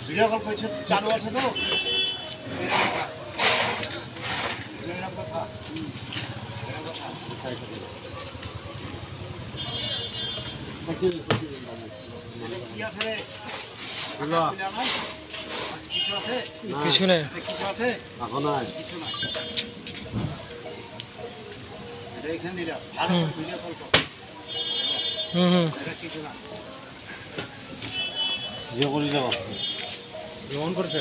Video কল করছে চালু আছে তো কিছু নেই কিছু আছে এখন এখানে দিলাম ভালো ভিডিও কল কর এটা কিছু না যে করি যাও অন করেছে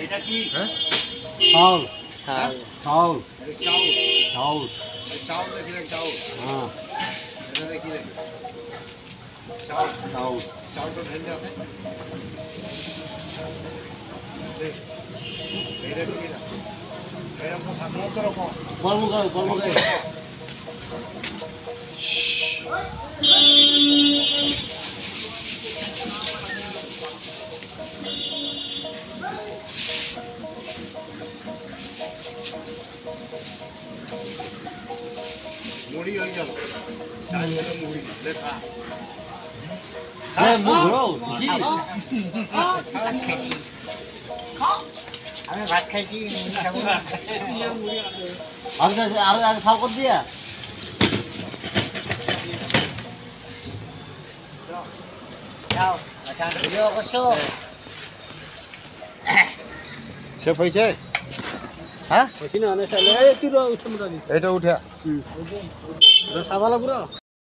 এটা কি হ্যাঁ চাউল হ্যাঁ? চাউল এটা চাউল চাউল চাউল দেখিলে চাউল হ্যাঁ এটা দেখিলে চাউল চাউল চাউলটা ঢেলে আছে এটা কি না এরকম সাধারণত রকম কর্ম করে মুড়ি হয়ে গেল চাল হলো মুড়ি লেখা হ্যাঁ মুড়ো আমি ভাত খাইছি আর আর সাল কর দিয়া যাও আচ্ছা ভিডিও করছো সে পয়সা হ্যাঁ না না সালে এই তুই উঠে মোটামুটি এটা উঠে রসাবালা পুরো